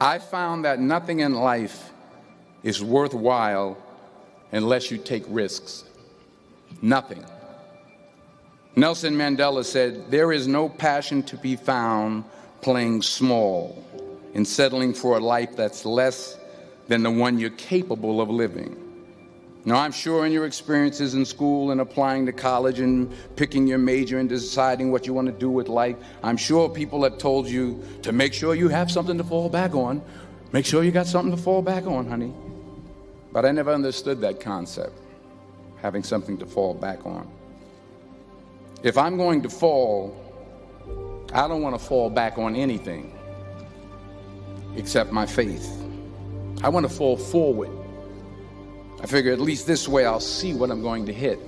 I found that nothing in life is worthwhile unless you take risks. Nothing. Nelson Mandela said, "There is no passion to be found playing small and settling for a life that's less than the one you're capable of living." Now, I'm sure in your experiences in school and applying to college and picking your major and deciding what you want to do with life, I'm sure people have told you to make sure you have something to fall back on. Make sure you got something to fall back on, honey. But I never understood that concept, having something to fall back on. If I'm going to fall, I don't want to fall back on anything except my faith. I want to fall forward. I figure at least this way I'll see what I'm going to hit.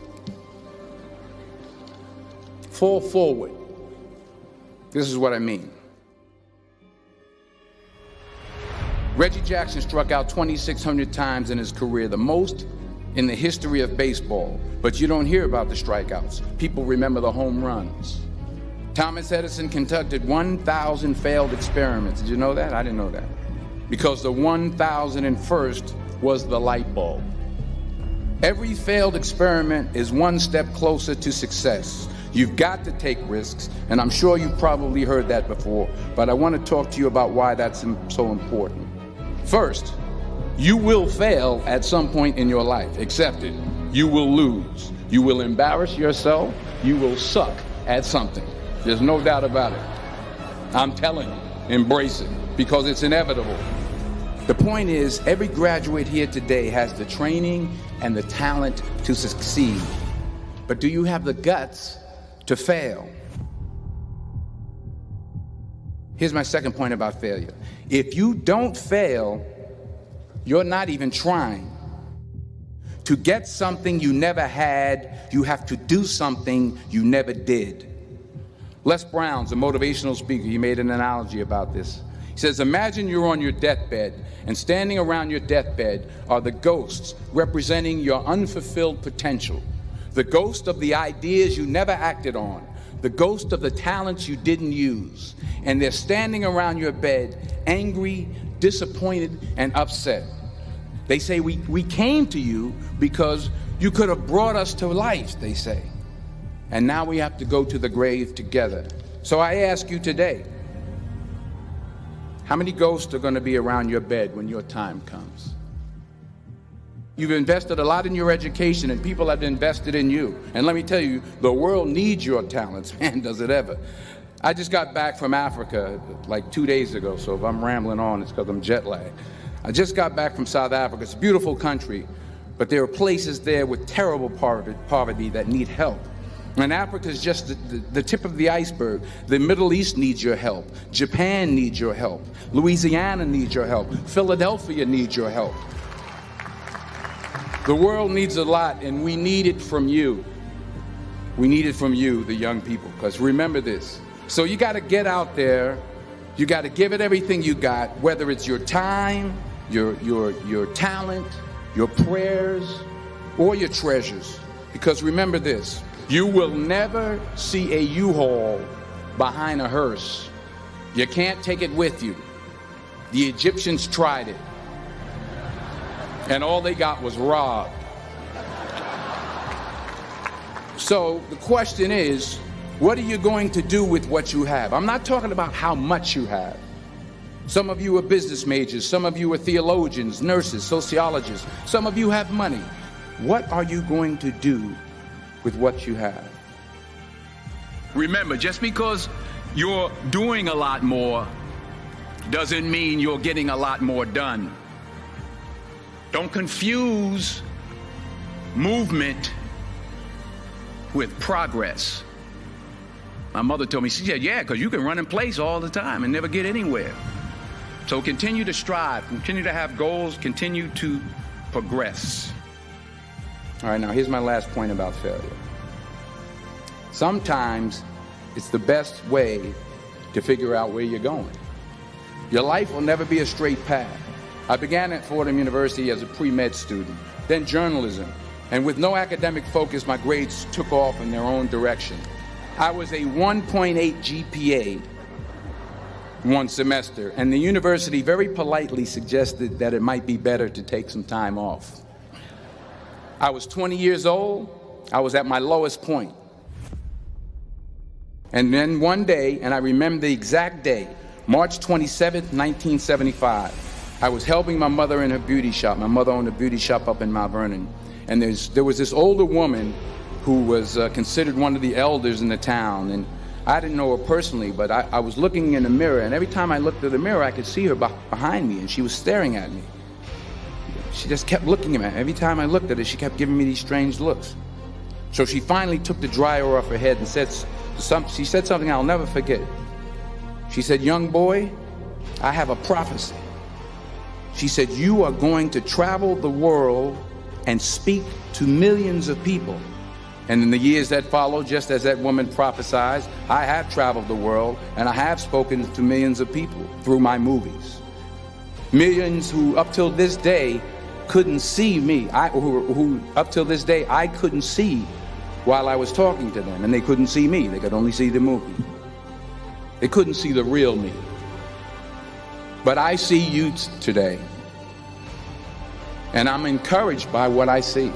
Fall forward. This is what I mean. Reggie Jackson struck out 2,600 times in his career, the most in the history of baseball. But you don't hear about the strikeouts. People remember the home runs. Thomas Edison conducted 1,000 failed experiments. Did you know that? I didn't know that. Because the 1,001st was the light bulb. Every failed experiment is one step closer to success. You've got to take risks, and I'm sure you've probably heard that before, but I want to talk to you about why that's so important. First, you will fail at some point in your life. Accept it. You will lose. You will embarrass yourself. You will suck at something. There's no doubt about it. I'm telling you, embrace it, because it's inevitable. The point is, every graduate here today has the training and the talent to succeed. But do you have the guts to fail? Here's my second point about failure. If you don't fail, you're not even trying. To get something you never had, you have to do something you never did. Les Brown's a motivational speaker. He made an analogy about this. He says, imagine you're on your deathbed, and standing around your deathbed are the ghosts representing your unfulfilled potential. The ghost of the ideas you never acted on. The ghost of the talents you didn't use. And they're standing around your bed, angry, disappointed, and upset. They say, we came to you because you could have brought us to life, they say. And now we have to go to the grave together. So I ask you today, how many ghosts are going to be around your bed when your time comes? You've invested a lot in your education, and people have invested in you. And let me tell you, the world needs your talents, man, does it ever. I just got back from Africa like 2 days ago, so if I'm rambling on, it's because I'm jet lagged. I just got back from South Africa. It's a beautiful country, but there are places there with terrible poverty that need help. And Africa is just the tip of the iceberg. The Middle East needs your help. Japan needs your help. Louisiana needs your help. Philadelphia needs your help. The world needs a lot, and we need it from you. We need it from you, the young people, because remember this. So you got to get out there. You got to give it everything you got, whether it's your time, your talent, your prayers, or your treasures. Because remember this. You will never see a U-Haul behind a hearse. You can't take it with you. The Egyptians tried it, and all they got was robbed. So the question is, what are you going to do with what you have? I'm not talking about how much you have. Some of you are business majors. Some of you are theologians, nurses, sociologists. Some of you have money. What are you going to do with what you have? Remember, just because you're doing a lot more doesn't mean you're getting a lot more done. Don't confuse movement with progress. My mother told me, she said, yeah, because you can run in place all the time and never get anywhere. So continue to strive, continue to have goals, continue to progress. All right, now here's my last point about failure. Sometimes it's the best way to figure out where you're going. Your life will never be a straight path. I began at Fordham University as a pre-med student, then journalism, and with no academic focus, my grades took off in their own direction. I was a 1.8 GPA one semester, and the university very politely suggested that it might be better to take some time off. I was 20 years old. I was at my lowest point. And then one day, and I remember the exact day, March 27th, 1975, I was helping my mother in her beauty shop. My mother owned a beauty shop up in Mount Vernon. And there was this older woman who was considered one of the elders in the town. And I didn't know her personally, but I was looking in the mirror, and every time I looked at the mirror, I could see her behind me, and she was staring at me. She just kept looking at me. Every time I looked at her, she kept giving me these strange looks. So she finally took the dryer off her head and she said something I'll never forget. She said, "Young boy, I have a prophecy." She said, "You are going to travel the world and speak to millions of people." And in the years that followed, just as that woman prophesied, I have traveled the world and I have spoken to millions of people through my movies. Millions who up till this day couldn't see me, who up till this day I couldn't see while I was talking to them, and they couldn't see me. They could only see the movie. They couldn't see the real me. But I see you today, and I'm encouraged by what I see.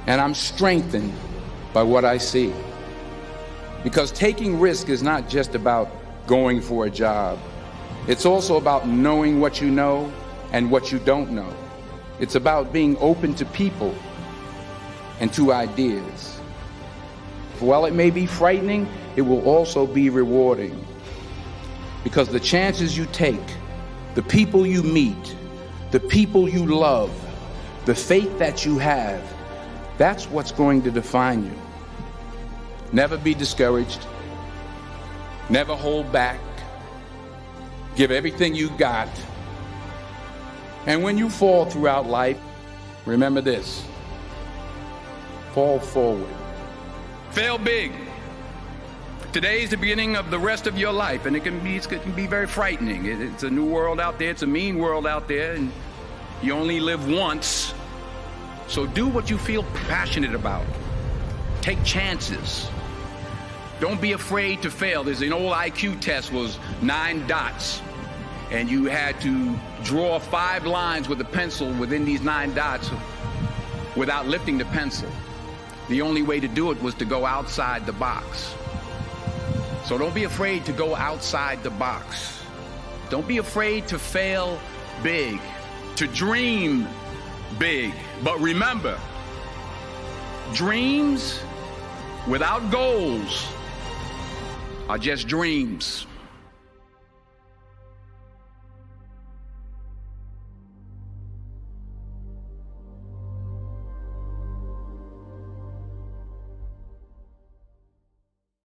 And I'm strengthened by what I see. Because taking risk is not just about going for a job. It's also about knowing what you know and what you don't know. It's about being open to people and to ideas. While it may be frightening, it will also be rewarding. Because the chances you take, the people you meet, the people you love, the faith that you have, that's what's going to define you. Never be discouraged. Never hold back. Give everything you got. And when you fall throughout life, remember this: fall forward. Fail big. Today is the beginning of the rest of your life, and it can be very frightening. It's a new world out there. It's a mean world out there, and you only live once. So do what you feel passionate about. Take chances. Don't be afraid to fail. There's an old IQ test, was 9 dots, and you had to draw 5 lines with a pencil within these 9 dots without lifting the pencil. The only way to do it was to go outside the box. So don't be afraid to go outside the box. Don't be afraid to fail big, to dream big. But remember, dreams without goals are just dreams.